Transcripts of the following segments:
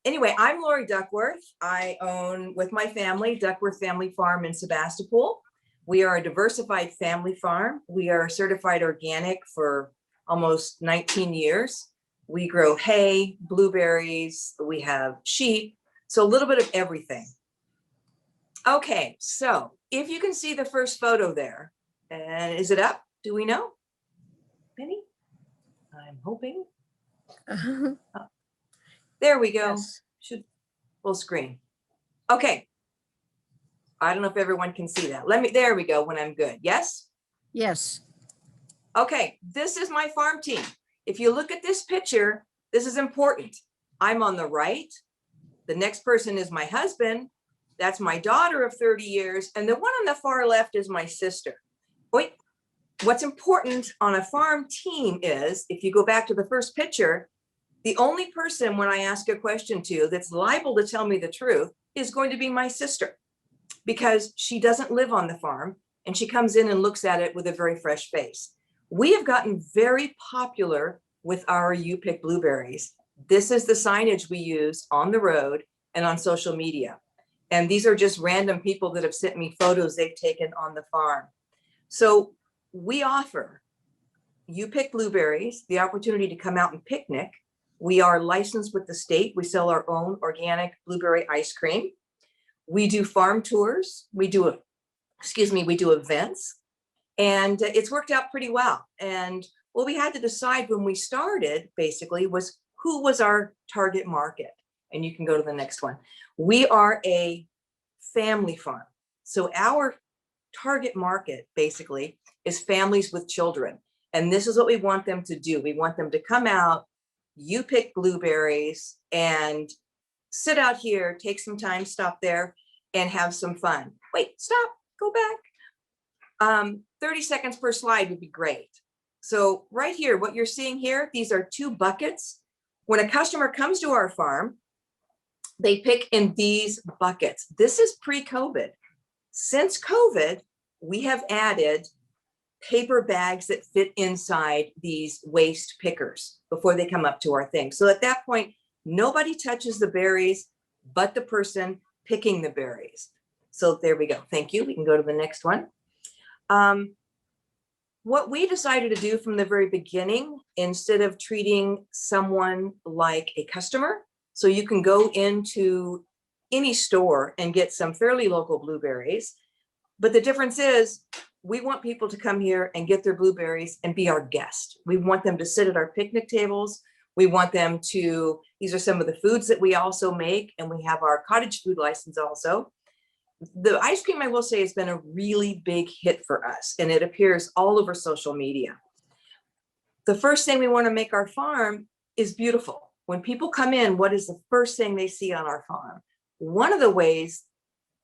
Anyway, I'm Lorri Duckworth. I own, with my family, Duckworth Family Farm in Sebastopol. We are a diversified family farm. We are certified organic for almost 19 years. We grow hay, blueberries, we have sheep, so a little bit of everything. Okay, so if you can see the first photo there, and is it up? Do we know? Penny? I'm hoping. Oh, there we go. Yes. Should full screen. Okay. I don't know if everyone can see that. There we go when I'm good. Yes? Yes. Okay, this is my farm team. If you look at this picture, this is important. I'm on the right. The next person is my husband. That's my daughter of 30 years. And the one on the far left is my sister. Wait, what's important on a farm team is, if you go back to the first picture, the only person when I ask a question to that's liable to tell me the truth is going to be my sister, because she doesn't live on the farm and she comes in and looks at it with a very fresh face. We have gotten very popular with our You Pick Blueberries. This is the signage we use on the road and on social media. And these are just random people that have sent me photos they've taken on the farm. So we offer You Pick Blueberries, the opportunity to come out and picnic. We are licensed with the state. We sell our own organic blueberry ice cream. We do farm tours. We do events, and it's worked out pretty well. And what we had to decide when we started basically was who was our target market. And you can go to the next one. We are a family farm. So our target market basically is families with children. And this is what we want them to do. We want them to come out, you pick blueberries, and sit out here, take some time, stop there, and have some fun. Wait, stop, go back. 30 seconds per slide would be great. So right here, what you're seeing here, these are 2 buckets. When a customer comes to our farm, they pick in these buckets. This is pre-COVID. Since COVID, we have added paper bags that fit inside these waste pickers before they come up to our thing. So at that point, nobody touches the berries but the person picking the berries. So there we go. Thank you. We can go to the next one. What we decided to do from the very beginning, instead of treating someone like a customer, so you can go into any store and get some fairly local blueberries, but the difference is we want people to come here and get their blueberries and be our guest. We want them to sit at our picnic tables. We want them to, these are some of the foods that we also make, and we have our cottage food license also. The ice cream, I will say, has been a really big hit for us, and it appears all over social media. The first thing we want to make our farm is beautiful. When people come in, what is the first thing they see on our farm? One of the ways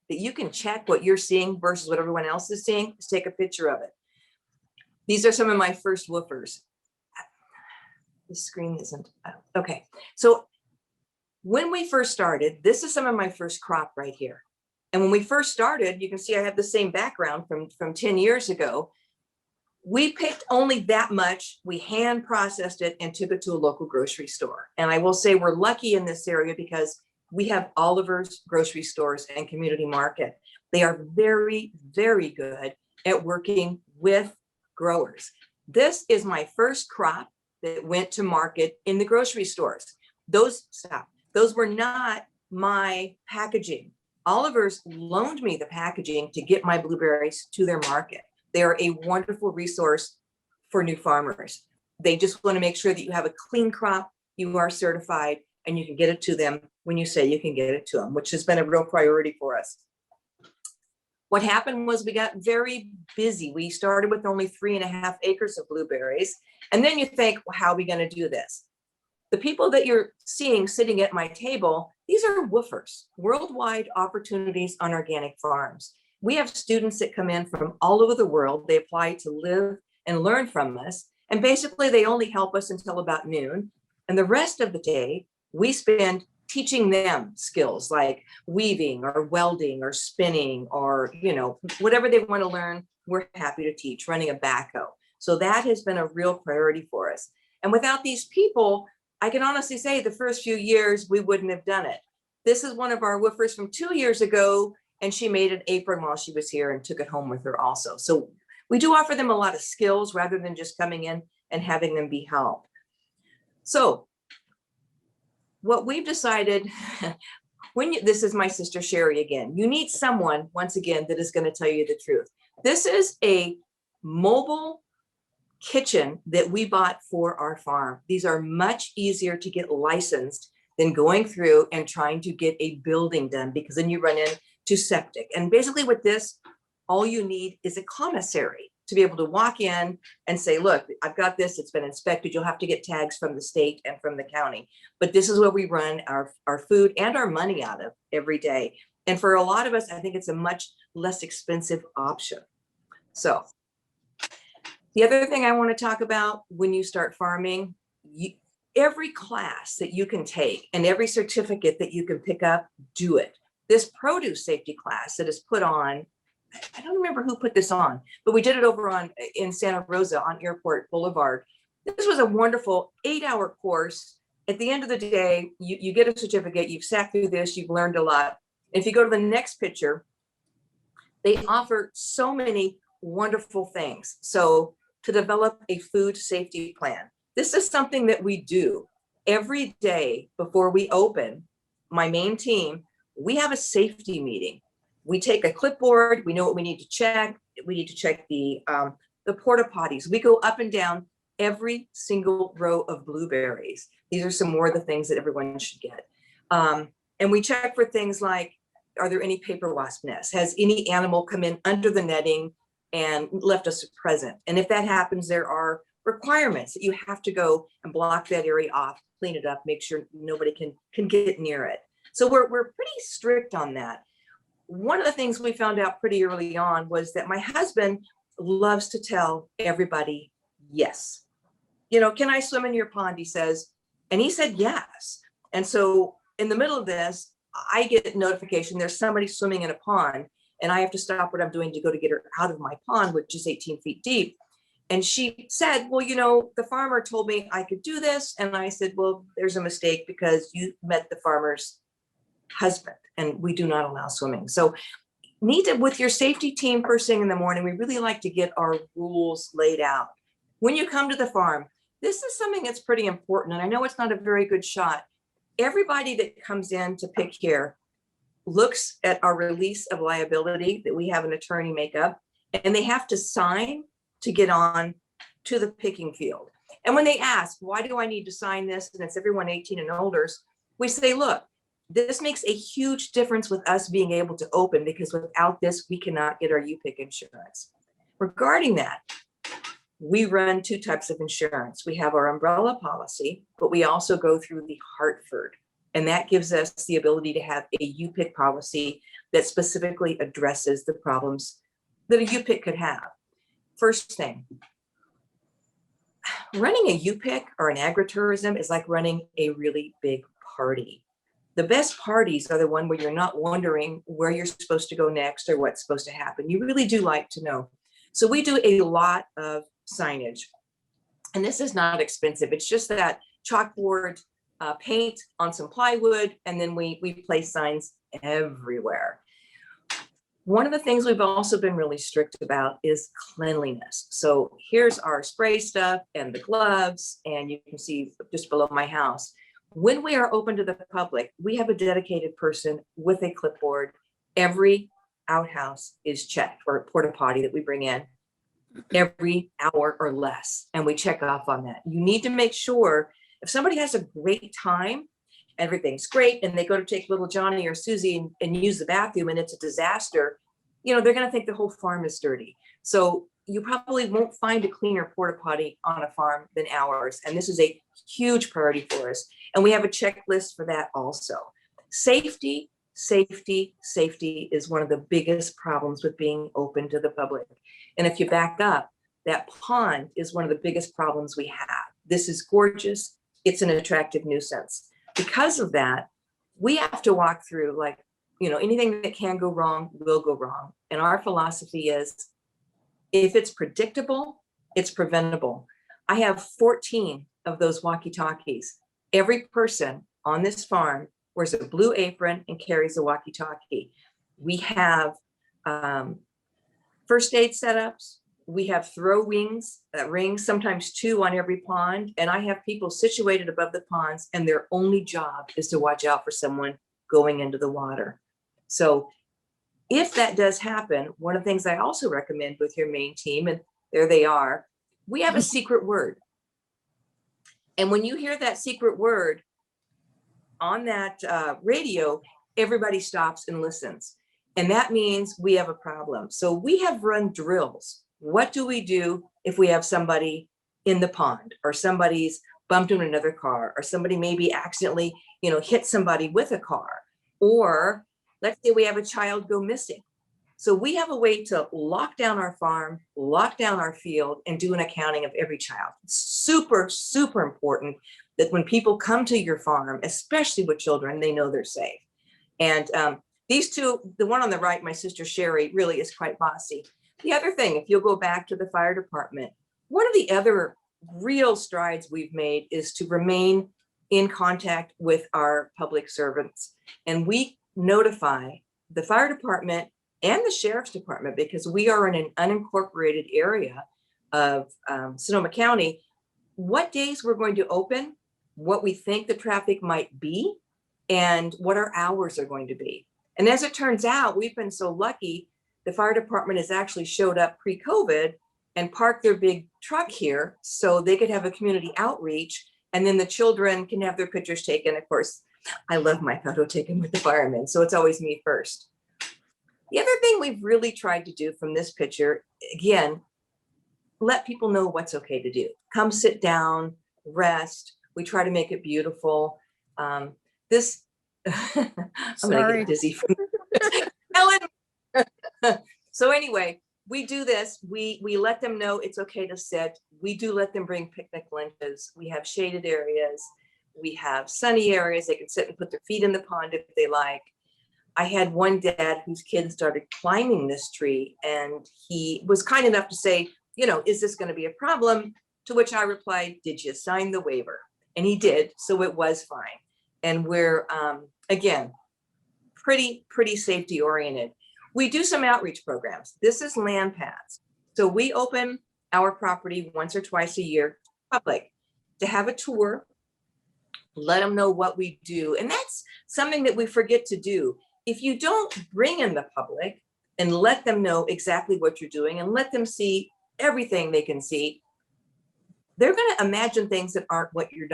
that you can check what you're seeing versus what everyone else is seeing is take a picture of it. These are some of my first woofers. The screen isn't okay. So when we first started, this is some of my first crop right here. And when we first started, you can see I have the same background from 10 years ago. We picked only that much. We hand processed it and took it to a local grocery store. And I will say we're lucky in this area because we have Oliver's grocery stores and community market. They are very, very good at working with growers. This is my first crop that went to market in the grocery stores. Those were not my packaging. Oliver's loaned me the packaging to get my blueberries to their market. They are a wonderful resource for new farmers. They just want to make sure that you have a clean crop, you are certified, and you can get it to them when you say you can get it to them, which has been a real priority for us. What happened was we got very busy. We started with only 3.5 acres of blueberries. And then you think, well, how are we going to do this? The people that you're seeing sitting at my table, these are Woofers, worldwide opportunities on organic farms. We have students that come in from all over the world. They apply to live and learn from us. And basically they only help us until about noon. And the rest of the day, we spend teaching them skills like weaving or welding or spinning or, whatever they want to learn, we're happy to teach, running a backhoe. So that has been a real priority for us. And without these people, I can honestly say the first few years we wouldn't have done it. This is one of our woofers from 2 years ago, and she made an apron while she was here and took it home with her also. So we do offer them a lot of skills rather than just coming in and having them be helped. So what we've decided, this is my sister Sherry again, you need someone, once again, that is going to tell you the truth. This is a mobile kitchen that we bought for our farm. These are much easier to get licensed than going through and trying to get a building done, because then you run into septic. And basically with this, all you need is a commissary to be able to walk in and say, look, I've got this, it's been inspected. You'll have to get tags from the state and from the county. But this is where we run our food and our money out of every day. And for a lot of us, I think it's a much less expensive option. So the other thing I want to talk about when you start farming, every class that you can take and every certificate that you can pick up, do it. This produce safety class that is put on, I don't remember who put this on, but we did it over in Santa Rosa on Airport Boulevard. This was a wonderful 8-hour course. At the end of the day, you get a certificate, you've sat through this, you've learned a lot. If you go to the next picture, they offer so many wonderful things. So to develop a food safety plan. This is something that we do every day before we open. My main team, we have a safety meeting. We take a clipboard, we know what we need to check. We need to check the porta potties. We go up and down every single row of blueberries. These are some more of the things that everyone should get. And we check for things like, are there any paper wasp nests? Has any animal come in under the netting and left us a present? And if that happens, there are requirements that you have to go and block that area off, clean it up, make sure nobody can get near it. So we're pretty strict on that. One of the things we found out pretty early on was that my husband loves to tell everybody yes. You know, can I swim in your pond? He says, and he said yes. And so in the middle of this, I get notification there's somebody swimming in a pond, and I have to stop what I'm doing to go to get her out of my pond, which is 18 feet deep. And she said, well, you know, the farmer told me I could do this. And I said, well, there's a mistake because you met the farmer's husband and we do not allow swimming. So need to, with your safety team first thing in the morning, we really like to get our rules laid out. When you come to the farm, this is something that's pretty important. And I know it's not a very good shot. Everybody that comes in to pick here looks at our release of liability that we have an attorney make up, and they have to sign to get on to the picking field. And when they ask, why do I need to sign this? And it's everyone 18 and older, we say, look, this makes a huge difference with us being able to open, because without this, we cannot get our UPIC insurance. Regarding that, we run 2 types of insurance. We have our umbrella policy, but we also go through the Hartford. And that gives us the ability to have a UPIC policy that specifically addresses the problems that a UPIC could have. First thing, running a UPIC or an agritourism is like running a really big party. The best parties are the one where you're not wondering where you're supposed to go next or what's supposed to happen. You really do like to know. So we do a lot of signage. And this is not expensive. It's just that chalkboard, paint on some plywood, and then we place signs everywhere. One of the things we've also been really strict about is cleanliness. So here's our spray stuff and the gloves, and you can see just below my house. When we are open to the public, we have a dedicated person with a clipboard. Every outhouse is checked, or porta potty that we bring in, every hour or less, and we check off on that. You need to make sure if somebody has a great time, everything's great, and they go to take little Johnny or Susie and use the bathroom and it's a disaster, you know, they're going to think the whole farm is dirty. So you probably won't find a cleaner porta potty on a farm than ours. And this is a huge priority for us. And we have a checklist for that also. Safety, safety, safety is one of the biggest problems with being open to the public. And if you back up, that pond is one of the biggest problems we have. This is gorgeous. It's an attractive nuisance. Because of that, we have to walk through, like, you know, anything that can go wrong will go wrong. And our philosophy is, if it's predictable, it's preventable. I have 14 of those walkie-talkies. Every person on this farm wears a blue apron and carries a walkie-talkie. We have first aid setups. We have throw rings, sometimes 2 on every pond. And I have people situated above the ponds, and their only job is to watch out for someone going into the water. So if that does happen, one of the things I also recommend with your main team, and there they are, we have a secret word. And when you hear that secret word on that radio, everybody stops and listens. And that means we have a problem. So we have run drills. What do we do if we have somebody in the pond, or somebody's bumped into another car, or somebody maybe accidentally, hit somebody with a car, or let's say we have a child go missing. So we have a way to lock down our farm, lock down our field, and do an accounting of every child. It's super, super important that when people come to your farm, especially with children, they know they're safe. And these two, the one on the right, my sister Sherry, really is quite bossy. The other thing, if you'll go back to the fire department, one of the other real strides we've made is to remain in contact with our public servants. And we notify the fire department and the sheriff's department, because we are in an unincorporated area of Sonoma County, what days we're going to open, what we think the traffic might be, and what our hours are going to be. And as it turns out, we've been so lucky, the fire department has actually showed up pre-COVID and parked their big truck here so they could have a community outreach, and then the children can have their pictures taken. Of course, I love my photo taken with the firemen, so it's always me first. The other thing we've really tried to do from this picture, again, let people know what's okay to do. Come sit down, rest. We try to make it beautiful. I'm gonna get dizzy from Ellen. So anyway, we do this. We let them know it's okay to sit. We do let them bring picnic lunches. We have shaded areas. We have sunny areas. They can sit and put their feet in the pond if they like. I had one dad whose kids started climbing this tree, and he was kind enough to say, is this going to be a problem? To which I replied, did you sign the waiver? And he did, so it was fine. And we're, again, pretty safety oriented. We do some outreach programs. This is land paths. So we open our property once or twice a year to the public to have a tour, let them know what we do. And that's something that we forget to do. If you don't bring in the public and let them know exactly what you're doing and let them see everything they can see, they're going to imagine things that aren't what you're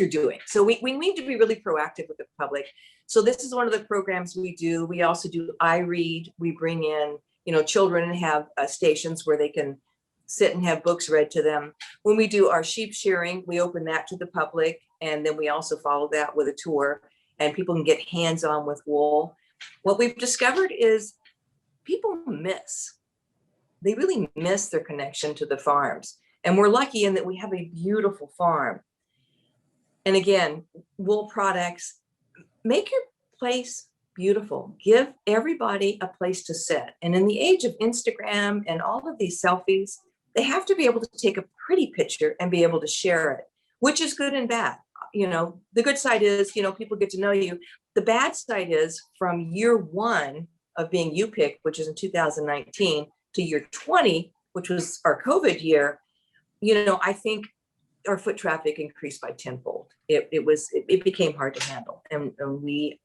doing. So we need to be really proactive with the public. So this is one of the programs we do. We also do I Read. We bring in, children and have stations where they can sit and have books read to them. When we do our sheep shearing, we open that to the public. And then we also follow that with a tour, and people can get hands-on with wool. What we've discovered is people they really miss their connection to the farms. And we're lucky in that we have a beautiful farm. And again, wool products, make your place beautiful. Give everybody a place to sit. And in the age of Instagram and all of these selfies, they have to be able to take a pretty picture and be able to share it, which is good and bad. The good side is, people get to know you. The bad side is from year 1 of being UPIC, which is in 2019, to year 20, which was our COVID year, I think our foot traffic increased by tenfold. It became hard to handle. And we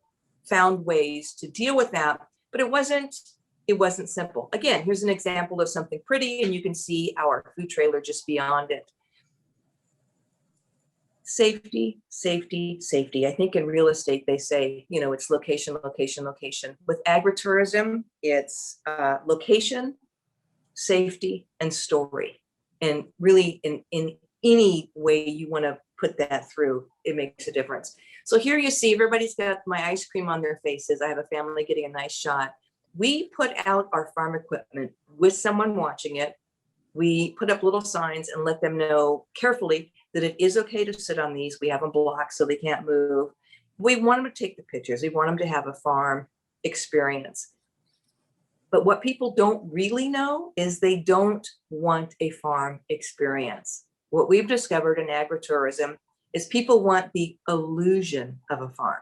found ways to deal with that, but it wasn't simple. Again, here's an example of something pretty, and you can see our food trailer just beyond it. Safety, safety, safety. I think in real estate, they say, it's location, location, location. With agritourism, it's location, safety, and story. And really in any way you want to put that through, it makes a difference. So here you see everybody's got my ice cream on their faces. I have a family getting a nice shot. We put out our farm equipment with someone watching it. We put up little signs and let them know carefully that it is okay to sit on these. We have them blocked so they can't move. We want them to take the pictures. We want them to have a farm experience. But what people don't really know is they don't want a farm experience. What we've discovered in agritourism is people want the illusion of a farm.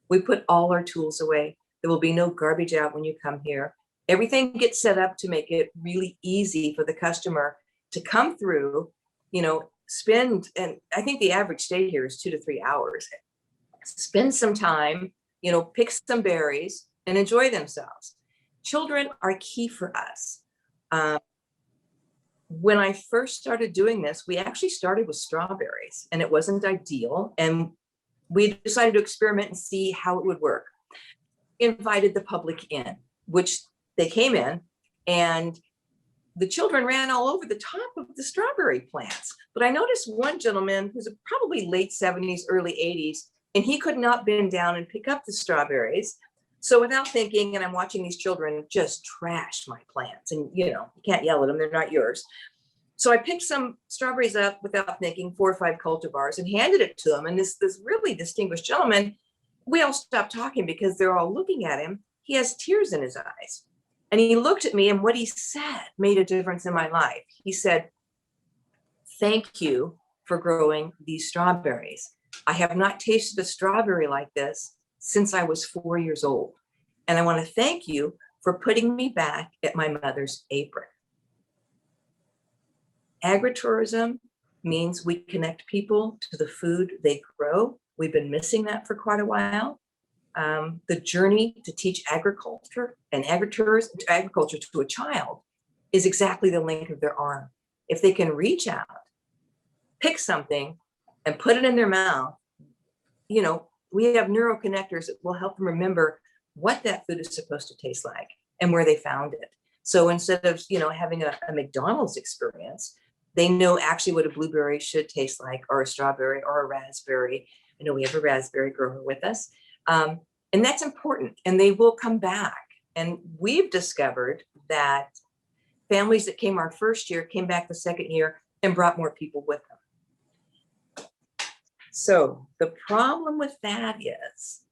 We put all our tools away. There will be no garbage out when you come here. Everything gets set up to make it really easy for the customer to come through, you know, spend, and I think the average stay here is 2 to 3 hours. Spend some time, you know, pick some berries and enjoy themselves. Children are key for us. When I first started doing this, we actually started with strawberries, and it wasn't ideal. And we decided to experiment and see how it would work. Invited the public in, which they came in, and the children ran all over the top of the strawberry plants. But I noticed one gentleman who's probably late 70s, early 80s, and he could not bend down and pick up the strawberries. So without thinking, and I'm watching these children just trash my plants, and you know, you can't yell at them, they're not yours. So I picked some strawberries up without thinking, 4 or 5 cultivars, and handed it to him. And this really distinguished gentleman, we all stopped talking because they're all looking at him. He has tears in his eyes. And he looked at me, and what he said made a difference in my life. He said, "Thank you for growing these strawberries. I have not tasted a strawberry like this since I was 4 years old. And I want to thank you for putting me back at my mother's apron." Agritourism means we connect people to the food they grow. We've been missing that for quite a while. The journey to teach agriculture and agriculture to a child is exactly the length of their arm. If they can reach out, pick something, and put it in their mouth, you know, we have neuroconnectors that will help them remember what that food is supposed to taste like and where they found it. So instead of, you know, having a McDonald's experience, they know actually what a blueberry should taste like, or a strawberry, or a raspberry. I know we have a raspberry grower with us. And that's important, and they will come back. And we've discovered that families that came our first year came back the second year and brought more people with them. So the problem with that is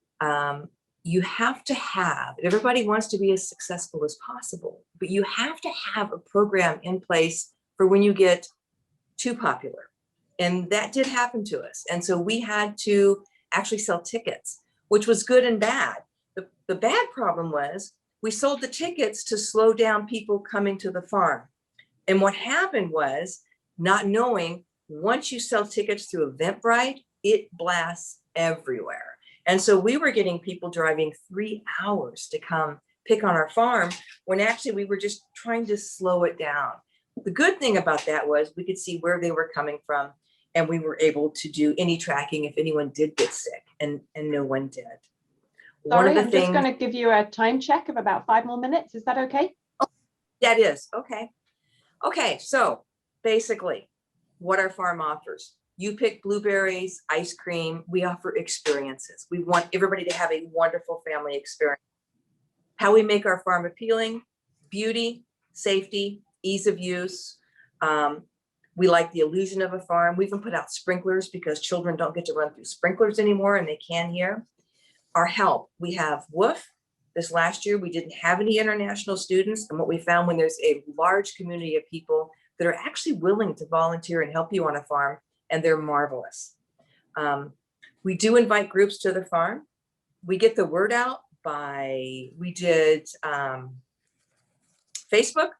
you have to have, everybody wants to be as successful as possible, but you have to have a program in place for when you get too popular. And that did happen to us. And so we had to actually sell tickets, which was good and bad. The bad problem was we sold the tickets to slow down people coming to the farm. And what happened was, not knowing, once you sell tickets through Eventbrite, it blasts everywhere. And so we were getting people driving 3 hours to come pick on our farm, when actually we were just trying to slow it down. The good thing about that was we could see where they were coming from, and we were able to do any tracking if anyone did get sick, and no one did. Sorry, I'm just going to give you a time check of about 5 more minutes. Is that okay? Oh, that is okay. Okay, so basically what our farm offers: you pick blueberries, ice cream. We offer experiences. We want everybody to have a wonderful family experience. How we make our farm appealing: beauty, safety, ease of use. We like the illusion of a farm. We even put out sprinklers because children don't get to run through sprinklers anymore, and they can here. Our help: we have Woof. This last year, we didn't have any international students. And what we found, when there's a large community of people that are actually willing to volunteer and help you on a farm, and they're marvelous. We do invite groups to the farm. We get the word out by, we did Facebook,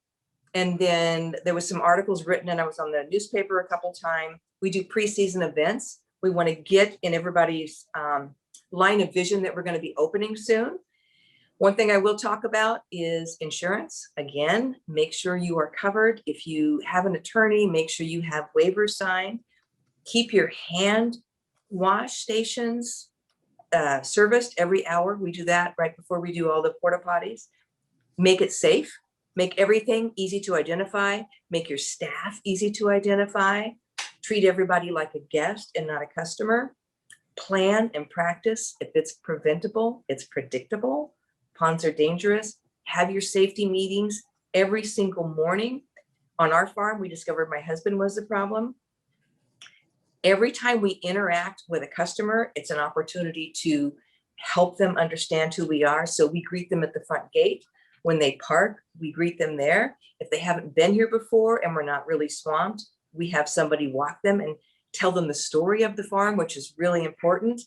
and then there was some articles written, and I was on the newspaper a couple times. We do pre-season events. We want to get in everybody's line of vision that we're going to be opening soon. One thing I will talk about is insurance. Again, make sure you are covered. If you have an attorney, make sure you have waivers signed. Keep your hand wash stations serviced every hour. We do that right before we do all the porta potties. Make it safe. Make everything easy to identify. Make your staff easy to identify. Treat everybody like a guest and not a customer. Plan and practice. If it's preventable, it's predictable. Ponds are dangerous. Have your safety meetings every single morning. On our farm, we discovered my husband was the problem. Every time we interact with a customer, it's an opportunity to help them understand who we are. So we greet them at the front gate. When they park, we greet them there. If they haven't been here before and we're not really swamped, we have somebody walk them. And tell them the story of the farm, which is really important.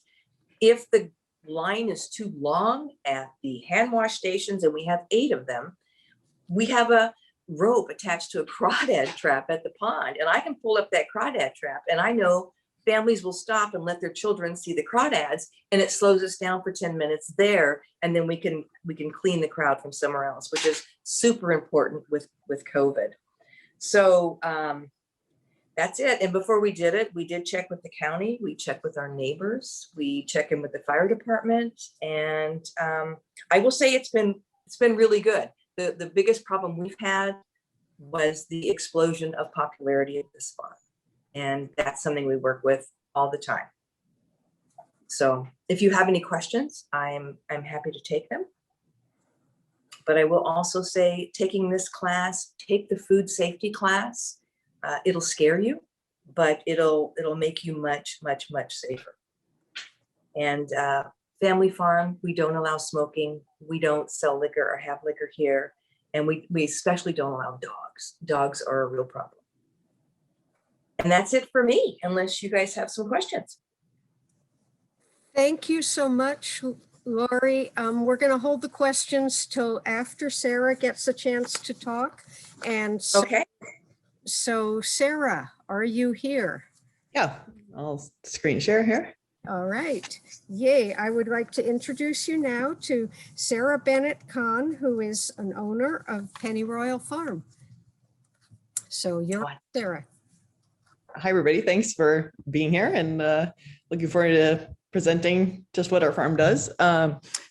If the line is too long at the hand wash stations, and we have 8 of them, we have a rope attached to a crawdad trap at the pond, and I can pull up that crawdad trap, and I know families will stop and let their children see the crawdads, and it slows us down for 10 minutes there, and then we can clean the crowd from somewhere else, which is super important with COVID. So that's it. And before we did it, we did check with the county, we checked with our neighbors, we check in with the fire department, and I will say it's been really good. The biggest problem we've had was the explosion of popularity of this farm. And that's something we work with all the time. So if you have any questions, I'm happy to take them. But I will also say, taking this class, take the food safety class. It'll scare you, but it'll make you much, much, much safer. And family farm, we don't allow smoking. We don't sell liquor or have liquor here. And we especially don't allow dogs. Dogs are a real problem. And that's it for me, unless you guys have some questions. Thank you so much, Lorri. We're going to hold the questions till after Sarah gets a chance to talk. And so, Okay. So Sarah, are you here? Yeah, I'll screen share here. All right. Yay. I would like to introduce you now to Sarah Bennett Cahn, who is an owner of Pennyroyal Farm. So you're Sarah. Hi, everybody. Thanks for being here, and looking forward to presenting just what our farm does.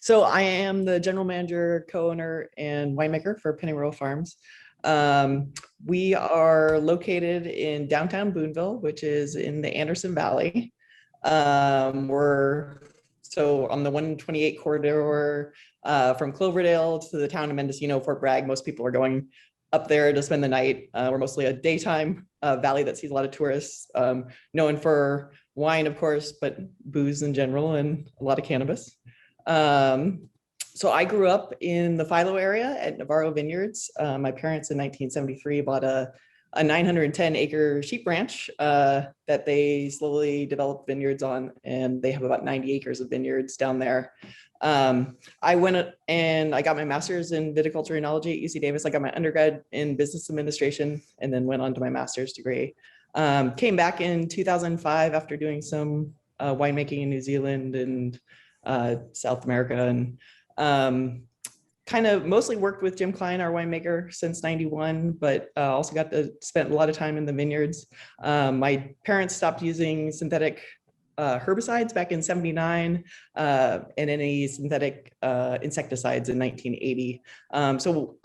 So I am the general manager, co-owner, and winemaker for Pennyroyal Farms. We are located in downtown Boonville, which is in the Anderson Valley. We're so on the 128 corridor from Cloverdale to the town of Mendocino, Fort Bragg. Most people are going up there to spend the night. We're mostly a daytime valley that sees a lot of tourists, known for wine, of course, but booze in general and a lot of cannabis. So I grew up in the Philo area at Navarro Vineyards. My parents in 1973 bought a 910-acre sheep ranch that they slowly developed vineyards on, and they have about 90 acres of vineyards down there. I went and I got my master's in viticulture enology at UC Davis. I got my undergrad in business administration and then went on to my master's degree. Came back in 2005 after doing some winemaking in New Zealand and South America, and kind of mostly worked with Jim Cline, our winemaker, since '91, but also got to spend a lot of time in the vineyards. My parents stopped using synthetic herbicides back in '79 and any synthetic insecticides in 1980. So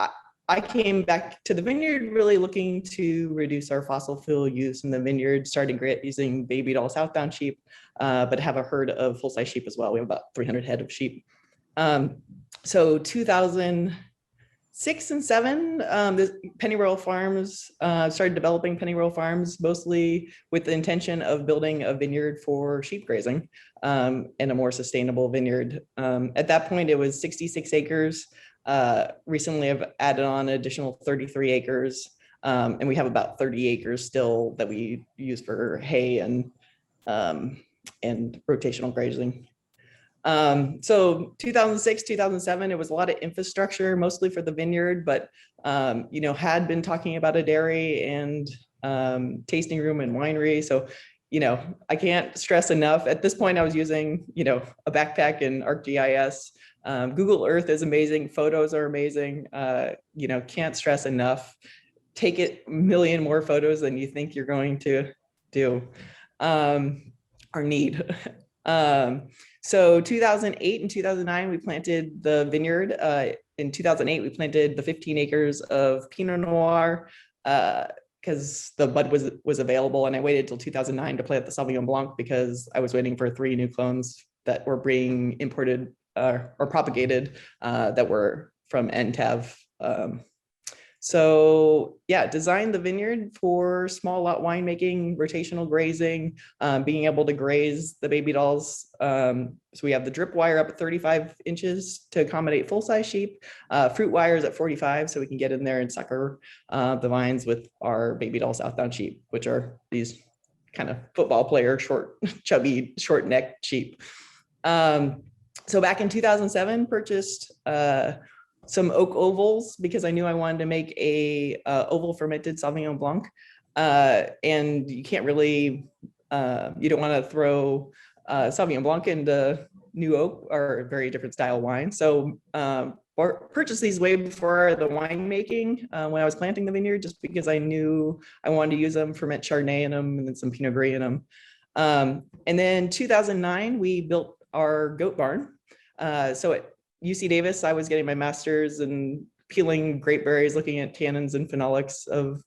I came back to the vineyard really looking to reduce our fossil fuel use in the vineyard, starting using baby doll southbound sheep, but have a herd of full-size sheep as well. We have about 300 head of sheep. So 2006 and 7, the Pennyroyal Farms started developing Pennyroyal Farms mostly with the intention of building a vineyard for sheep grazing and a more sustainable vineyard. At that point, it was 66 acres. Recently, I've added on an additional 33 acres, and we have about 30 acres still that we use for hay and rotational grazing. So 2006, 2007, it was a lot of infrastructure, mostly for the vineyard, but, had been talking about a dairy and tasting room and winery. So, I can't stress enough. At this point, I was using, a backpack and ArcGIS. Google Earth is amazing. Photos are amazing. Can't stress enough. Take a million more photos than you think you're going to do or need. So 2008 and 2009, we planted the vineyard. In 2008, we planted the 15 acres of Pinot Noir because the bud was available, and I waited till 2009 to plant the Sauvignon Blanc because I was waiting for 3 new clones that were being imported or propagated that were from NTAV. So yeah, designed the vineyard for small lot winemaking, rotational grazing, being able to graze the baby dolls. So we have the drip wire up at 35 inches to accommodate full-size sheep, fruit wires at 45, so we can get in there and sucker the vines with our baby doll southbound sheep, which are these kind of football player, short, chubby, short neck sheep. So back in 2007, purchased some oak ovals because I knew I wanted to make a oval fermented Sauvignon Blanc. And you can't really, you don't want to throw Sauvignon Blanc into new oak or a very different style wine. So purchased these way before the winemaking when I was planting the vineyard, just because I knew I wanted to use them, ferment Chardonnay in them, and then some Pinot Gris in them. And then 2009, we built our goat barn. So at UC Davis, I was getting my master's and peeling grape berries, looking at tannins and phenolics of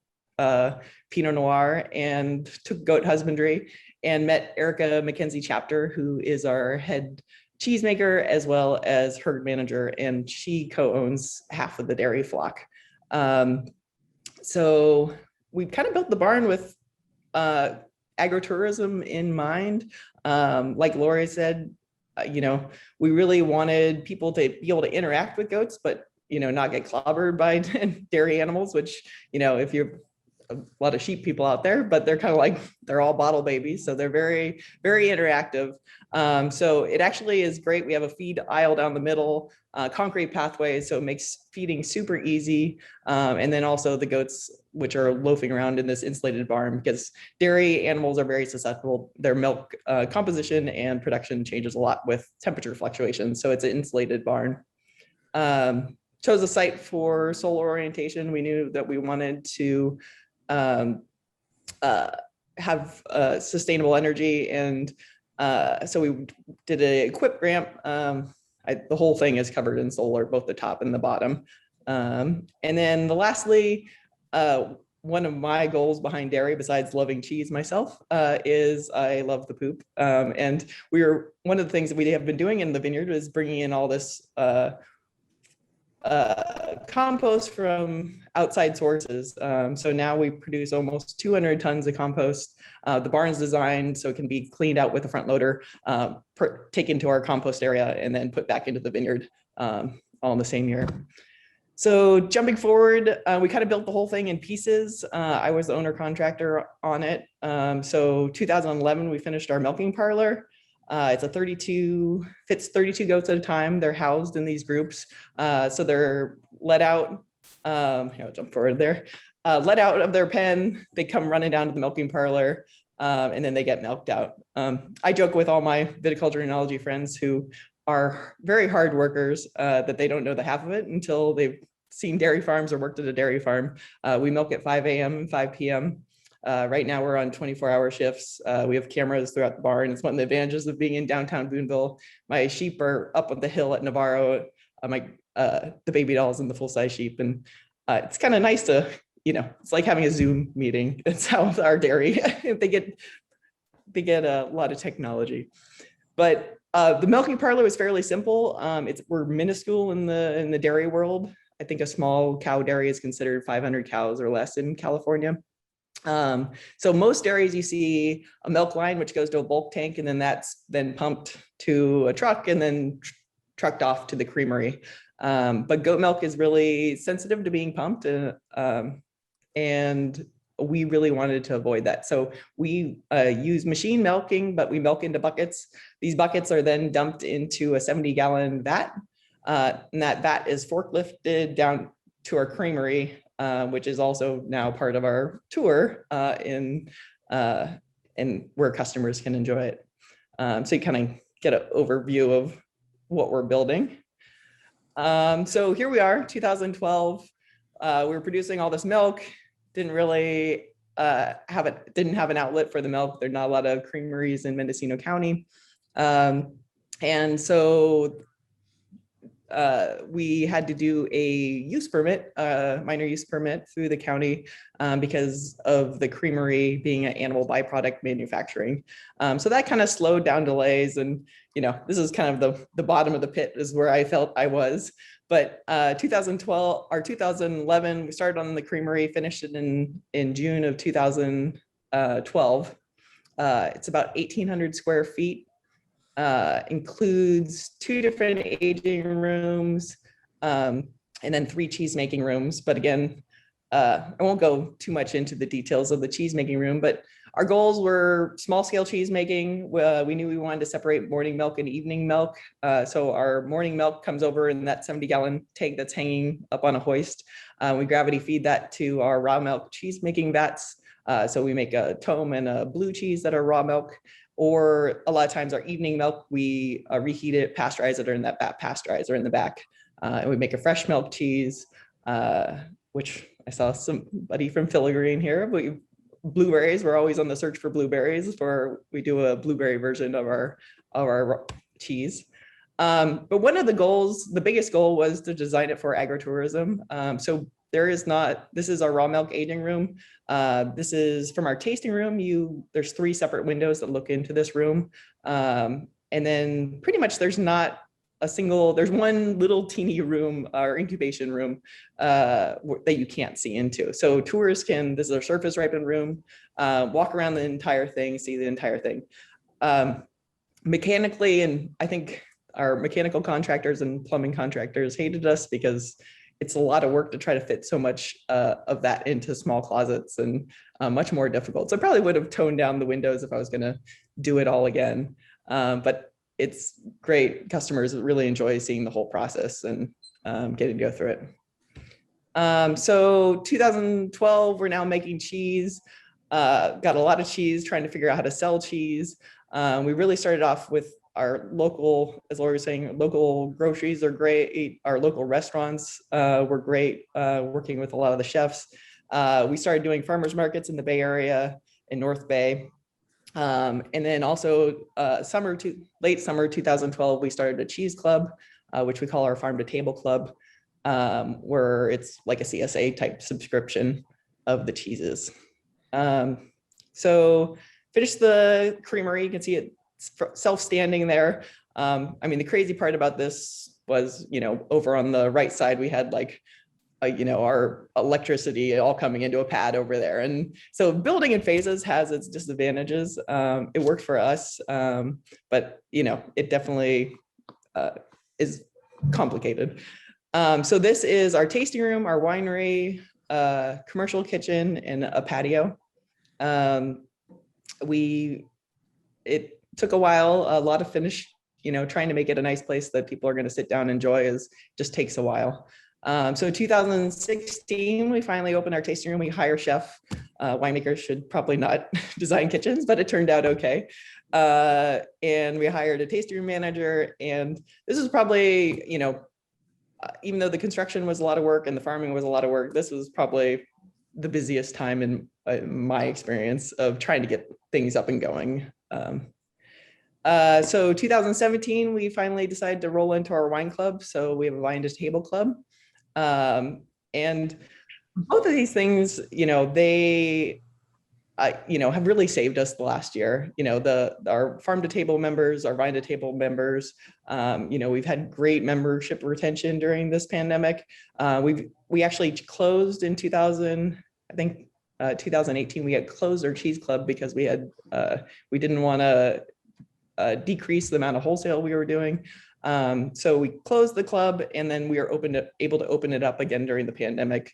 Pinot Noir, and took goat husbandry and met Erica Mackenzie Chapter, who is our head cheesemaker as well as herd manager, and she co-owns half of the dairy flock. So we kind of built the barn with agritourism in mind. Like Lorri said, we really wanted people to be able to interact with goats, but not get clobbered by dairy animals, which, if you're a lot of sheep people out there, but they're kind of like, they're all bottle babies. So they're very, very interactive. So it actually is great. We have a feed aisle down the middle, concrete pathways. So it makes feeding super easy. And then also the goats, which are loafing around in this insulated barn, because dairy animals are very susceptible. Their milk composition and production changes a lot with temperature fluctuations. So it's an insulated barn. Chose a site for solar orientation. We knew that we wanted to have sustainable energy, and so we did a equip ramp. The whole thing is covered in solar, both the top and the bottom. And then lastly, one of my goals behind dairy, besides loving cheese myself, is I love the poop. And one of the things that we have been doing in the vineyard is bringing in all this compost from outside sources. So now we produce almost 200 tons of compost. The barn's designed so it can be cleaned out with a front loader, taken to our compost area, and then put back into the vineyard all in the same year. So jumping forward, we kind of built the whole thing in pieces. I was the owner contractor on it. So 2011, we finished our milking parlor. It's fits 32 goats at a time. They're housed in these groups. So they're let out, I'll jump forward there, let out of their pen. They come running down to the milking parlor, and then they get milked out. I joke with all my viticulture and enology friends who are very hard workers that they don't know the half of it until they've seen dairy farms or worked at a dairy farm. We milk at 5 a.m. and 5 p.m. Right now we're on 24-hour shifts. We have cameras throughout the barn. It's one of the advantages of being in downtown Boonville. My sheep are up on the hill at Navarro. The baby doll's in the full-size sheep. And it's kind of nice to, it's like having a Zoom meeting. That's how our dairy, they get a lot of technology. But the milking parlor was fairly simple. We're minuscule in the dairy world. I think a small cow dairy is considered 500 cows or less in California. So most dairies you see a milk line, which goes to a bulk tank, and then that's then pumped to a truck and then trucked off to the creamery. But goat milk is really sensitive to being pumped, and we really wanted to avoid that. So we use machine milking, but we milk into buckets. These buckets are then dumped into a 70-gallon vat, and that vat is forklifted down to our creamery, which is also now part of our tour and where customers can enjoy it. So you kind of get an overview of what we're building. So here we are, 2012. We were producing all this milk. Didn't really didn't have an outlet for the milk. There's not a lot of creameries in Mendocino County. And so we had to do a use permit, minor use permit through the county because of the creamery being an animal byproduct manufacturing. So that kind of slowed down delays, and this is kind of the bottom of the pit is where I felt I was. But 2012 or 2011, we started on the creamery, finished it in June of 2012. It's about 1,800 square feet. Includes 2 different aging rooms and then 3 cheese making rooms. But again, I won't go too much into the details of the cheese making room, but Our goals were small scale cheese making. We knew we wanted to separate morning milk and evening milk. So our morning milk comes over in that 70-gallon tank that's hanging up on a hoist. We gravity feed that to our raw milk cheese making vats. So we make a tome and a blue cheese that are raw milk, or a lot of times our evening milk, we reheat it, pasteurize it, or in that vat pasteurizer in the back. And we make a fresh milk cheese, which I saw somebody from Filigree here. Blueberries, we're always on the search for blueberries, we do a blueberry version of our cheese. But one of the goals, the biggest goal, was to design it for agritourism. So this is our raw milk aging room. This is from our tasting room. There's 3 separate windows that look into this room. And then pretty much there's one little teeny room, our incubation room, that you can't see into. So tourists this is our surface ripened room, walk around the entire thing, see the entire thing. Mechanically, and I think our mechanical contractors and plumbing contractors hated us because it's a lot of work to try to fit so much of that into small closets, and much more difficult. So I probably would have toned down the windows if I was gonna do it all again. But it's great. Customers really enjoy seeing the whole process and getting to go through it. So 2012, we're now making cheese. Got a lot of cheese, trying to figure out how to sell cheese. We really started off with our local, as Lorri was saying, local groceries are great. Our local restaurants were great, working with a lot of the chefs. We started doing farmers markets in the Bay Area, in North Bay. And then also late summer 2012, we started a cheese club, which we call our Farm to Table Club, where it's like a CSA type subscription of the cheeses. So finished the creamery. You can see it self-standing there. I mean, the crazy part about this was, over on the right side, we had our electricity all coming into a pad over there. And so building in phases has its disadvantages. It worked for us, but it definitely is complicated. So this is our tasting room, our winery, commercial kitchen, and a patio. It took a while, a lot of finish, trying to make it a nice place that people are going to sit down and enjoy just takes a while. So 2016, we finally opened our tasting room. We hire a chef. Winemakers should probably not design kitchens, but it turned out okay. And we hired a tasting room manager. And this is probably, even though the construction was a lot of work and the farming was a lot of work, this was probably the busiest time in my experience of trying to get things up and going. So 2017, we finally decided to roll into our wine club. So we have a wine to table club. And both of these things, they, have really saved us the last year. Our farm to table members, our vine to table members, we've had great membership retention during this pandemic. We actually closed in 2018, we had closed our cheese club because we didn't want to decrease the amount of wholesale we were doing. So we closed the club, and then we were able to open it up again during the pandemic,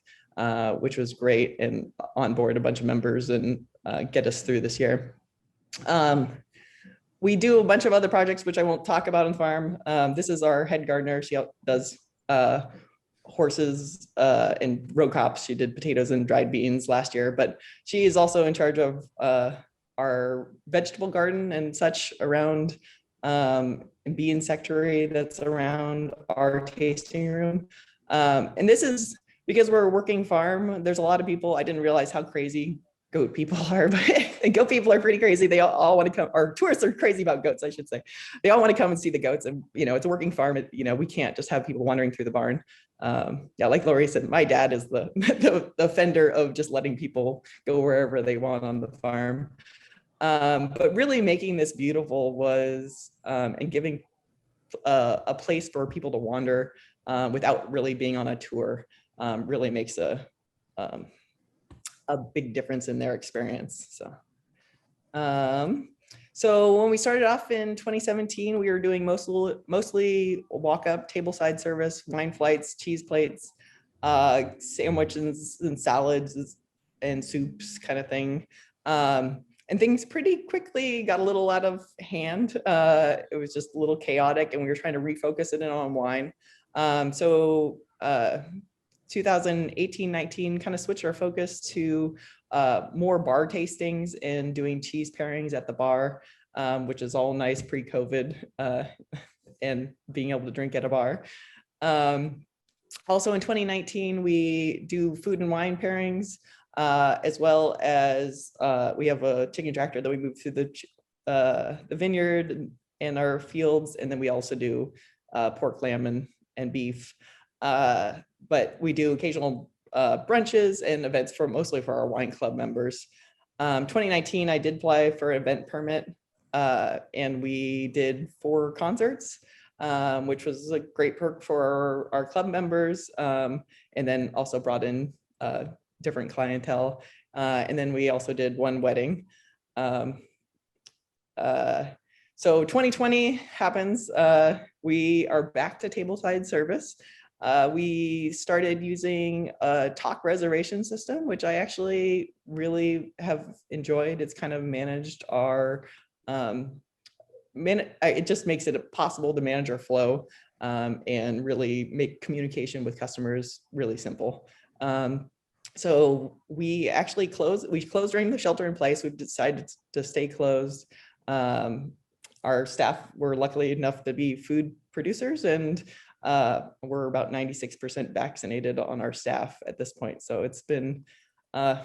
which was great, and onboard a bunch of members and get us through this year. We do a bunch of other projects, which I won't talk about on the farm. This is our head gardener. She does horses and row crops. She did potatoes and dried beans last year, but she is also in charge of our vegetable garden and such around bee insectary that's around our tasting room. And this is because we're a working farm. There's a lot of people, I didn't realize how crazy goat people are, but goat people are pretty crazy. They all want to come, or tourists are crazy about goats, I should say. They all want to come and see the goats, and it's a working farm. We can't just have people wandering through the barn. Yeah, like Lorri said, my dad is the offender of just letting people go wherever they want on the farm. But really making this beautiful was, and giving a place for people to wander without really being on a tour, really makes a big difference in their experience. So when we started off in 2017, we were doing mostly walk-up, tableside service, wine flights, cheese plates, sandwiches and salads and soups kind of thing. And things pretty quickly got a little out of hand. It was just a little chaotic, and we were trying to refocus it in on wine. So 2018-19 kind of switched our focus to more bar tastings and doing cheese pairings at the bar, which is all nice pre-COVID and being able to drink at a bar. Also in 2019, we do food and wine pairings, as well as we have a chicken tractor that we move through the vineyard and our fields. And then we also do pork, lamb, and beef. But we do occasional brunches and events mostly for our wine club members. 2019, I did apply for an event permit, and we did 4 concerts, which was a great perk for our club members, and then also brought in different clientele. And then we also did 1 wedding. So 2020 happens. We are back to tableside service. We started using a talk reservation system, which I actually really have enjoyed. It's kind of managed our, it just makes it possible to manage our flow and really make communication with customers really simple. So we actually closed during the shelter in place. We've decided to stay closed. Our staff were lucky enough to be food producers, and we're about 96% vaccinated on our staff at this point. So it's been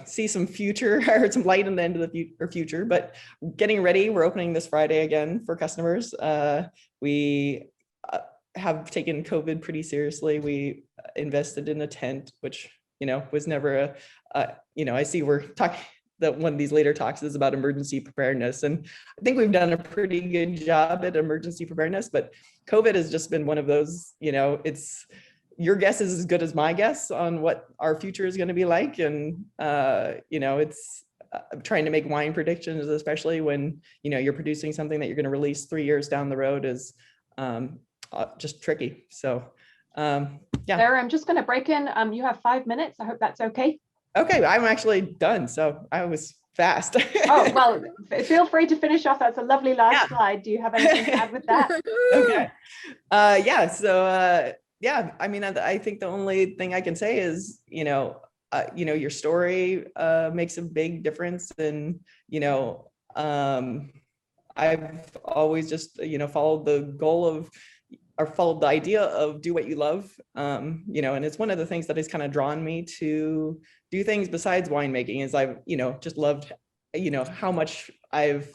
see some future or some light in the end of the future, but getting ready. We're opening this Friday again for customers. We have taken COVID pretty seriously. We invested in a tent, which, you know, was never you know, I see we're talking that one of these later talks is about emergency preparedness. And I think we've done a pretty good job at emergency preparedness, but COVID has just been one of those, you know, it's your guess is as good as my guess on what our future is going to be like. And, you know, it's trying to make wine predictions, especially when, you know, you're producing something that you're going to release 3 years down the road, is just tricky. So, yeah. Sarah, I'm just going to break in. You have 5 minutes. I hope that's okay. Okay, I'm actually done. So I was fast. Oh, well, feel free to finish off. That's a lovely last slide. Do you have anything to add with that? Okay. Yeah. So, yeah, I mean, I think the only thing I can say is, you know, your story makes a big difference. And, you know, I've always just, you know, followed the goal of, or followed the idea of do what you love, you know, and it's one of the things that has kind of drawn me to do things besides winemaking, is I've, you know, just loved, you know, how much I've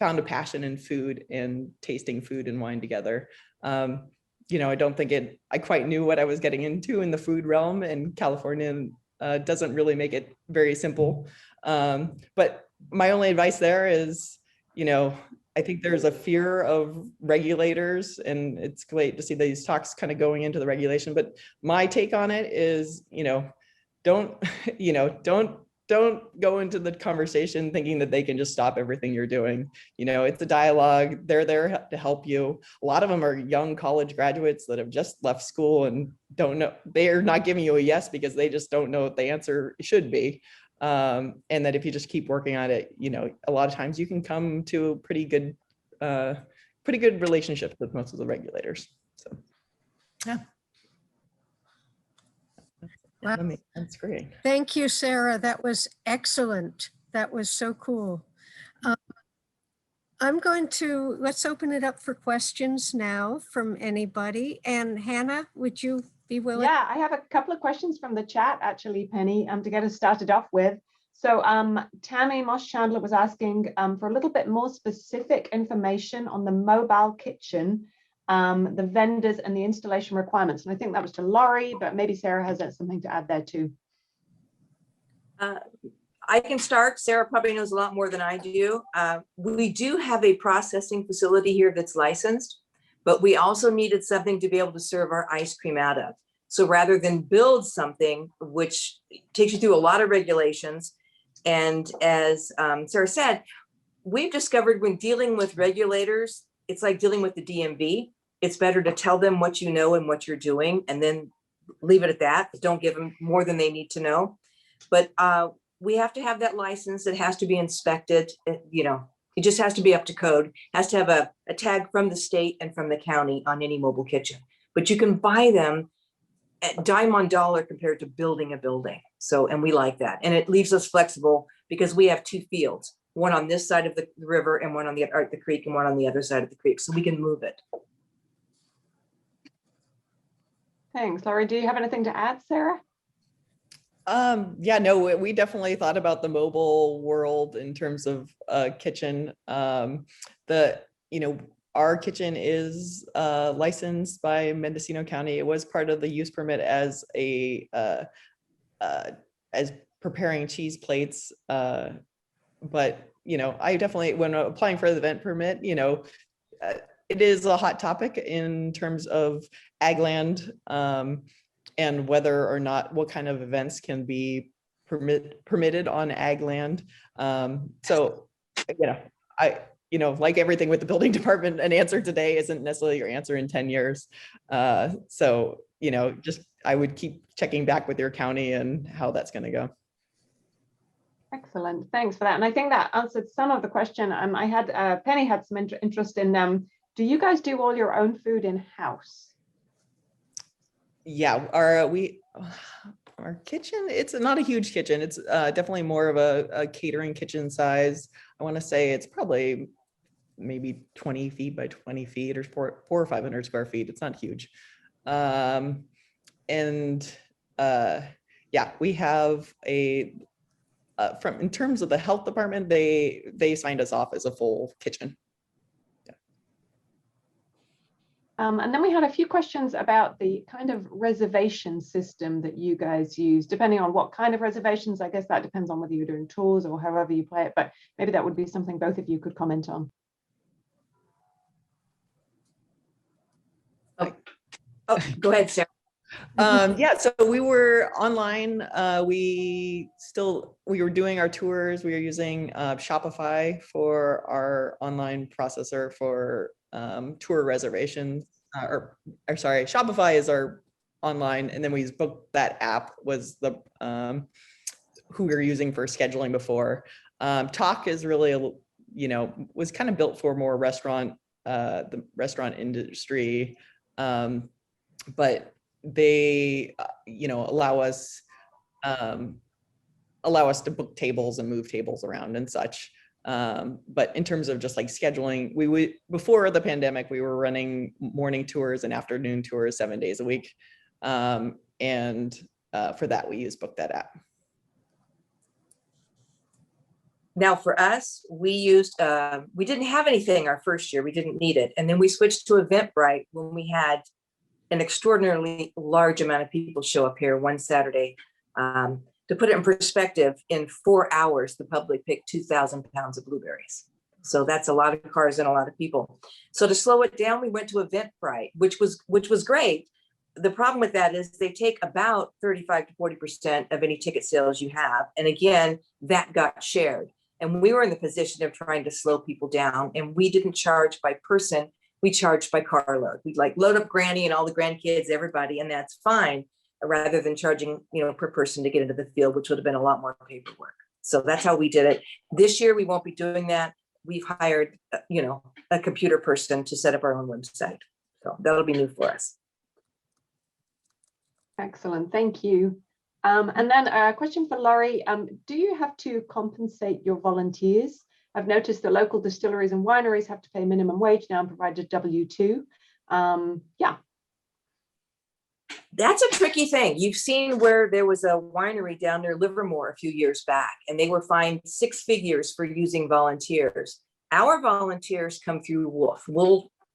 found a passion in food and tasting food and wine together. You know, I don't think I quite knew what I was getting into in the food realm, and California doesn't really make it very simple. But my only advice there is, you know, I think there's a fear of regulators, and it's great to see these talks kind of going into the regulation. But my take on it is, you know, don't go into the conversation thinking that they can just stop everything you're doing. You know, it's a dialogue. They're there to help you. A lot of them are young college graduates that have just left school and don't know. They're not giving you a yes because they just don't know what the answer should be. And that if you just keep working on it, you know, a lot of times you can come to a pretty good relationship with most of the regulators. So, yeah. Wow. That's great. Thank you, Sarah. That was excellent. That was so cool. Let's open it up for questions now from anybody. And Hannah, would you be willing? Yeah, I have a couple of questions from the chat, actually, Penny, to get us started off with. So Tammy Moss-Chandler was asking for a little bit more specific information on the mobile kitchen, the vendors and the installation requirements. And I think that was to Lorri, but maybe Sarah has something to add there too. I can start. Sarah probably knows a lot more than I do. We do have a processing facility here that's licensed, but we also needed something to be able to serve our ice cream out of. So rather than build something, which takes you through a lot of regulations, and as Sarah said, we've discovered when dealing with regulators, it's like dealing with the DMV. It's better to tell them what you know and what you're doing, and then leave it at that. Don't give them more than they need to know. But we have to have that license. It has to be inspected. It just has to be up to code. Has to have a tag from the state and from the county on any mobile kitchen. But you can buy them at dime on dollar compared to building a building. So, and we like that. And it leaves us flexible because we have 2 fields, one on this side of the river and one on the creek and one on the other side of the creek. So we can move it. Thanks. Lorri, do you have anything to add, Sarah? Yeah, no, we definitely thought about the mobile world in terms of kitchen. Our kitchen is licensed by Mendocino County. It was part of the use permit as as preparing cheese plates. But I definitely, when applying for the event permit, it is a hot topic in terms of ag land. And whether or not what kind of events can be permitted on ag land. Like everything with the building department, an answer today isn't necessarily your answer in 10 years. I would keep checking back with your county and how that's going to go. Excellent, thanks for that. And I think that answered some of the question. Penny had some interest in do you guys do all your own food in-house? Yeah, our kitchen, it's not a huge kitchen. It's definitely more of a catering kitchen size. I want to say it's probably maybe 20 feet by 20 feet or 400 or 500 square feet. It's not huge. We have in terms of the health department, they signed us off as a full kitchen. And then we had a few questions about the kind of reservation system that you guys use, depending on what kind of reservations. I guess that depends on whether you're doing tours or however you play it, but maybe that would be something both of you could comment on. Oh, go ahead, Sarah. So we were online. We were doing our tours. We were using Shopify for our online processor for tour reservations. Shopify is our online, and then we booked that app was the who we were using for scheduling before. Talk is really was kind of built for more the restaurant industry, but they allow us to book tables and move tables around and such. But in terms of just like scheduling, before the pandemic, we were running morning tours and afternoon tours 7 days a week. For that, we use Book That app. Now for us, we didn't have anything our first year. We didn't need it. And then we switched to Eventbrite when we had an extraordinarily large amount of people show up here one Saturday. To put it in perspective, in 4 hours, the public picked 2,000 pounds of blueberries. So that's a lot of cars and a lot of people. So to slow it down, we went to Eventbrite, which was great. The problem with that is they take about 35 to 40% of any ticket sales you have. And again, that got shared. And we were in the position of trying to slow people down, and we didn't charge by person. We charged by carload. We'd like load up Granny and all the grandkids, everybody, and that's fine, rather than charging, per person to get into the field, which would have been a lot more paperwork. So that's how we did it. This year, we won't be doing that. We've hired, a computer person to set up our own website. So that'll be new for us. Excellent, thank you. And then a question for Lorri. Do you have to compensate your volunteers? I've noticed that local distilleries and wineries have to pay minimum wage now and provide a W-2. That's a tricky thing. You've seen where there was a winery down near Livermore a few years back, and they were fined 6 figures for using volunteers. Our volunteers come through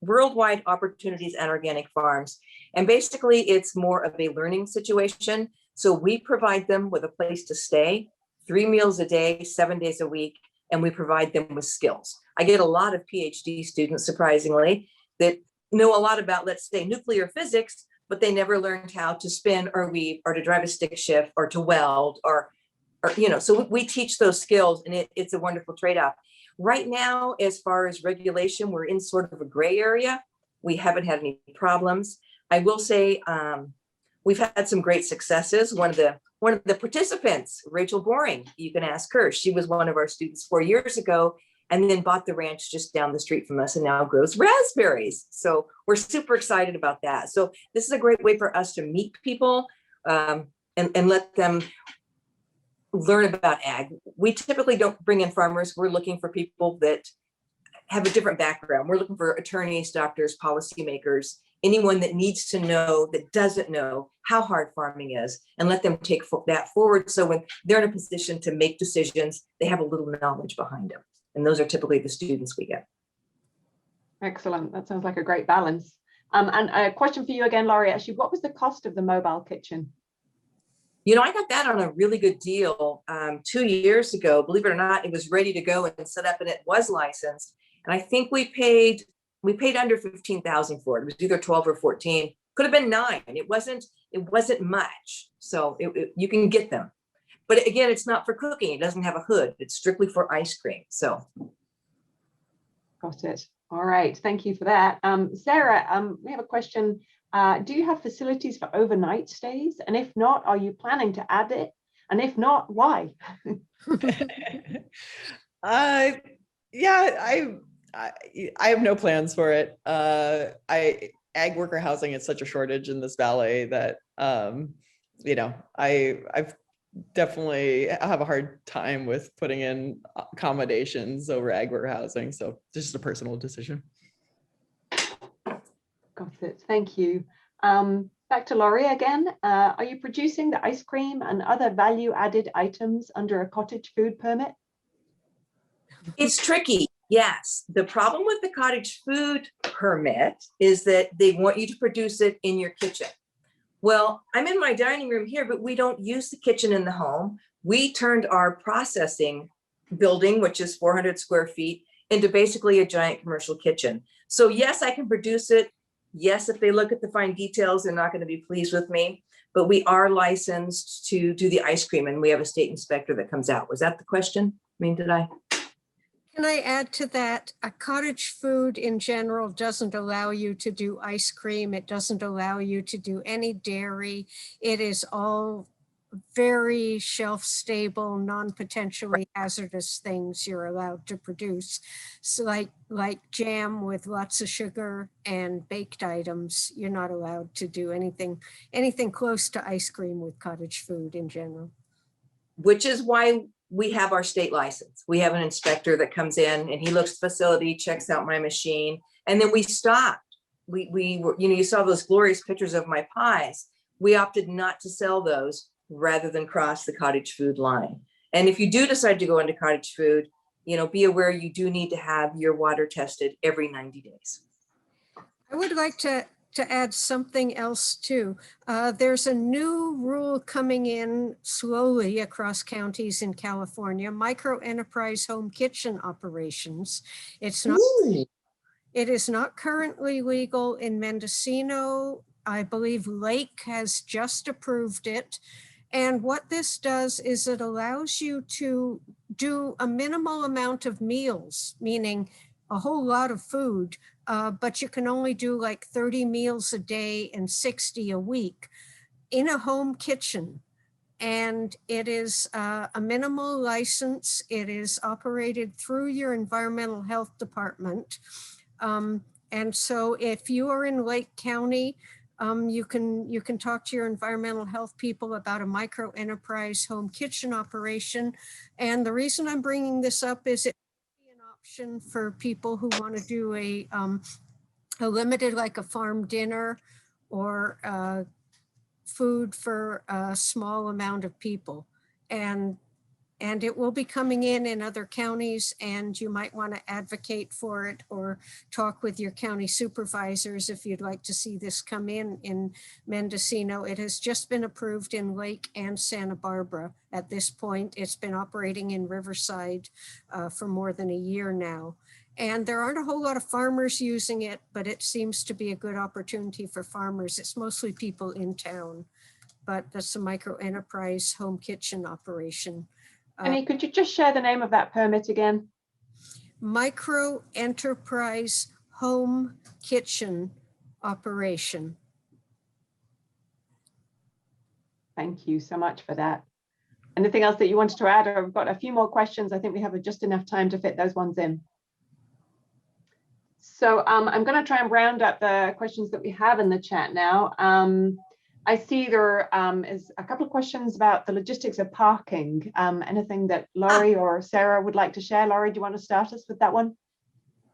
Worldwide Opportunities and Organic Farms. And basically it's more of a learning situation. So we provide them with a place to stay, 3 meals a day, 7 days a week, and we provide them with skills. I get a lot of PhD students, surprisingly, that know a lot about, let's say, nuclear physics, but they never learned how to spin or weave or to drive a stick shift or to weld or so we teach those skills, and it's a wonderful trade-off. Right now, as far as regulation, we're in sort of a gray area. We haven't had any problems. I will say we've had some great successes. One of the participants, Rachel Boring, you can ask her. She was one of our students 4 years ago, and then bought the ranch just down the street from us and now grows raspberries. So we're super excited about that. So this is a great way for us to meet people and let them learn about ag. We typically don't bring in farmers. We're looking for people that have a different background. We're looking for attorneys, doctors, policymakers, anyone that needs to know, that doesn't know how hard farming is, and let them take that forward. So when they're in a position to make decisions, they have a little knowledge behind them. And those are typically the students we get. Excellent. That sounds like a great balance. And a question for you again, Lorri, actually, what was the cost of the mobile kitchen? You know, I got that on a really good deal 2 years ago. Believe it or not, it was ready to go and set up, and it was licensed. And I think we paid under 15,000 for it. It was either 12 or 14. Could have been 9. It wasn't much. So you can get them. But again, it's not for cooking. It doesn't have a hood. It's strictly for ice cream. So. Got it. All right. Thank you for that. Sarah, we have a question. Do you have facilities for overnight stays? And if not, are you planning to add it? And if not, why? Yeah, I have no plans for it. Ag worker housing is such a shortage in this valley that you know, I've definitely have a hard time with putting in accommodations over ag worker housing. So this is a personal decision. Got it. Thank you. Back to Lorri again. Are you producing the ice cream and other value-added items under a cottage food permit? It's tricky. Yes. The problem with the cottage food permit is that they want you to produce it in your kitchen. Well, I'm in my dining room here, but we don't use the kitchen in the home. We turned our processing building, which is 400 square feet, into basically a giant commercial kitchen. So yes, I can produce it. Yes, if they look at the fine details, they're not going to be pleased with me, but we are licensed to do the ice cream, and we have a state inspector that comes out. Was that the question? I mean, did I? Can I add to that? A cottage food in general doesn't allow you to do ice cream. It doesn't allow you to do any dairy. It is all very shelf stable, non-potentially hazardous things you're allowed to produce. So like jam with lots of sugar and baked items, you're not allowed to do anything close to ice cream with cottage food in general. Which is why we have our state license. We have an inspector that comes in and he looks at the facility, checks out my machine, and then we stopped. We were, you know, you saw those glorious pictures of my pies. We opted not to sell those rather than cross the cottage food line. And if you do decide to go into cottage food, you know, be aware you do need to have your water tested every 90 days. I would like to add something else too. There's a new rule coming in slowly across counties in California, micro enterprise home kitchen operations. It is not currently legal in Mendocino. I believe Lake has just approved it. And what this does is it allows you to do a minimal amount of meals, meaning a whole lot of food, but you can only do like 30 meals a day and 60 a week in a home kitchen. And it is a minimal license. It is operated through your environmental health department. And so if you are in Lake County, you can talk to your environmental health people about a micro enterprise home kitchen operation. And the reason I'm bringing this up is it can be an option for people who want to do a limited, like a farm dinner or food for a small amount of people. And it will be coming in other counties, and you might want to advocate for it or talk with your county supervisors if you'd like to see this come in Mendocino. It has just been approved in Lake and Santa Barbara at this point. It's been operating in Riverside for more than a year now. And there aren't a whole lot of farmers using it, but it seems to be a good opportunity for farmers. It's mostly people in town, but that's a micro enterprise home kitchen operation. Penny, could you just share the name of that permit again? Micro enterprise home kitchen operation. Thank you so much for that. Anything else that you wanted to add? I've got a few more questions. I think we have just enough time to fit those ones in. So I'm going to try and round up the questions that we have in the chat now. I see there is a couple of questions about the logistics of parking. Anything that Lorri or Sarah would like to share? Lorri, do you want to start us with that one?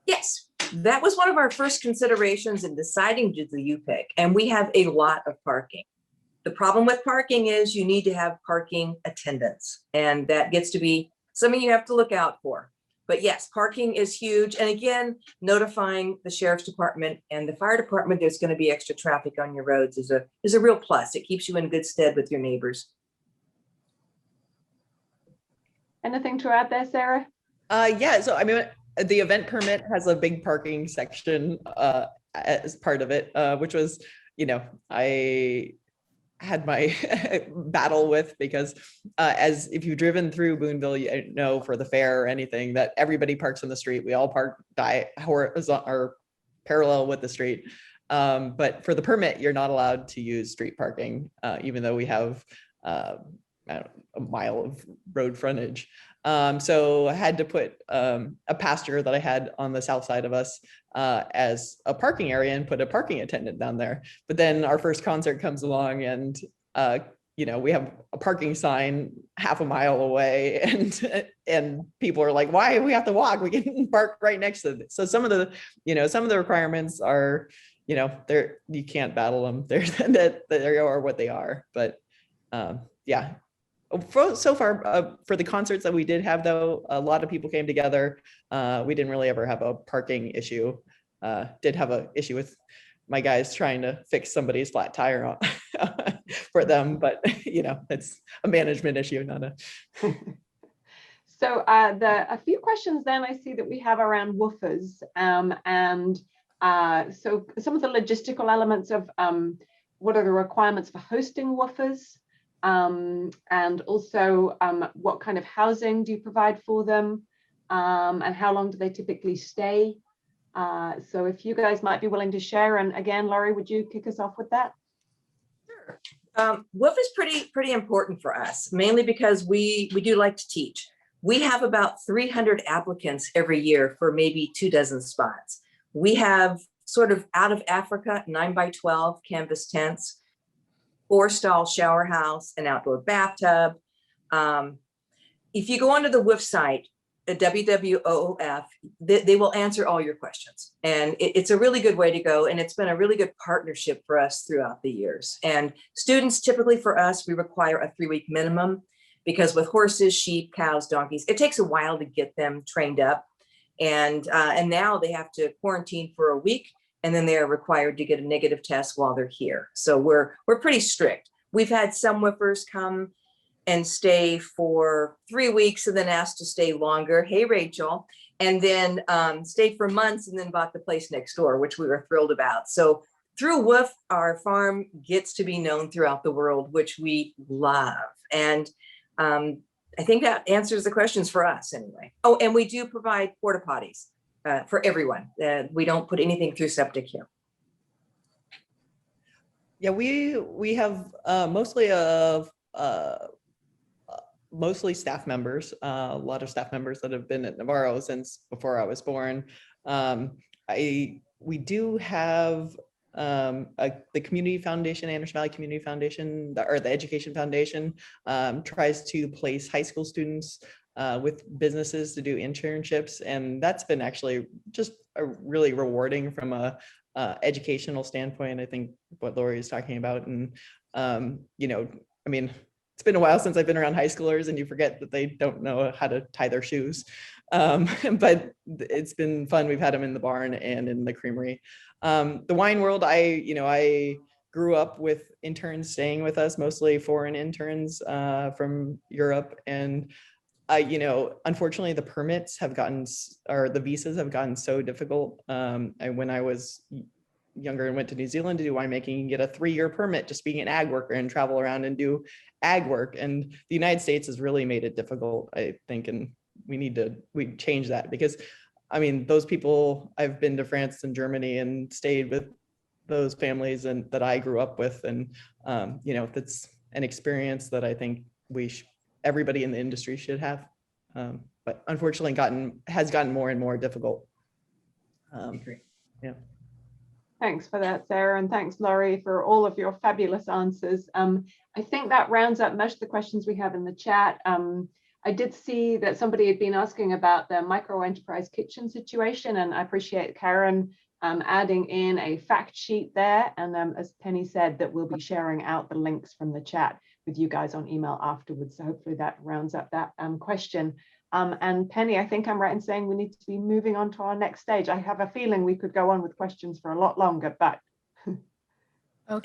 Yes, that was one of our first considerations in deciding to do the UPIC, and we have a lot of parking. The problem with parking is you need to have parking attendants, and that gets to be something you have to look out for. But yes, parking is huge. And again, notifying the sheriff's department and the fire department there's going to be extra traffic on your roads is a real plus. It keeps you in good stead with your neighbors. Anything to add there, Sarah? Yeah, so I mean, the event permit has a big parking section as part of it, which was, you know, I had my battle with, because as if you've driven through Boonville, you know, for the fair or anything, that everybody parks on the street. We all park horizontal or parallel with the street. But for the permit, you're not allowed to use street parking, even though we have I don't know, a mile of road frontage. So I had to put a pasture that I had on the south side of us as a parking area and put a parking attendant down there. But then our first concert comes along and, you know, we have a parking sign half a mile away and people are like, why do we have to walk? We can park right next to it. So some of the, you know, some of the requirements are, you know, you can't battle them. They are what they are. But yeah. So far, for the concerts that we did have, though, a lot of people came together. We didn't really ever have a parking issue. Did have an issue with my guys trying to fix somebody's flat tire for them, but you know, it's a management issue, not a. So a few questions then I see that we have around woofers, and so some of the logistical elements of what are the requirements for hosting woofers? And also what kind of housing do you provide for them, and how long do they typically stay? So if you guys might be willing to share, and again, Lorri, would you kick us off with that? Sure. WOOF is pretty important for us, mainly because we do like to teach. We have about 300 applicants every year for maybe 24 spots. We have sort of out of Africa 9x12 canvas tents, 4-stall shower house, an outdoor bathtub. If you go onto the WOOF site, the WWOOF, they will answer all your questions. And it's a really good way to go. And it's been a really good partnership for us throughout the years. And students, typically for us, we require a 3-week minimum, because with horses, sheep, cows, donkeys, it takes a while to get them trained up. And now they have to quarantine for a week, and then they are required to get a negative test while they're here. So we're pretty strict. We've had some woofers come and stay for 3 weeks and then asked to stay longer. Hey, Rachel. And then stayed for months and then bought the place next door, which we were thrilled about. So through WOOF, our farm gets to be known throughout the world, which we love. And I think that answers the questions for us anyway. Oh, and we do provide porta potties for everyone. We don't put anything through septic here. Yeah, we have mostly staff members, a lot of staff members that have been at Navarro since before I was born. We do have the Community Foundation, Anderson Valley Community Foundation, or the Education Foundation, tries to place high school students with businesses to do internships, and that's been actually just a really rewarding from a educational standpoint. I think what Lorri is talking about, and you know, I mean, it's been a while since I've been around high schoolers, and you forget that they don't know how to tie their shoes. But it's been fun. We've had them in the barn and in the creamery. The wine world, I grew up with interns staying with us, mostly foreign interns from Europe. And you know, unfortunately, the permits have gotten, or the visas have gotten so difficult. When I was younger and went to New Zealand to do winemaking, you get a 3-year permit just being an ag worker and travel around and do ag work. And the United States has really made it difficult, I think, and we change that, because I mean, those people, I've been to France and Germany and stayed with those families and that I grew up with, and you know, an experience that I think everybody in the industry should have. But unfortunately has gotten more and more difficult. Yeah. Thanks for that, Sarah, and thanks, Lorri, for all of your fabulous answers. I think that rounds up most of the questions we have in the chat. I did see that somebody had been asking about the micro enterprise kitchen situation, and I appreciate Karen adding in a fact sheet there. And as Penny said, that we'll be sharing out the links from the chat with you guys on email afterwards. So hopefully that rounds up that question. And Penny, I think I'm right in saying we need to be moving on to our next stage. I have a feeling we could go on with questions for a lot longer, but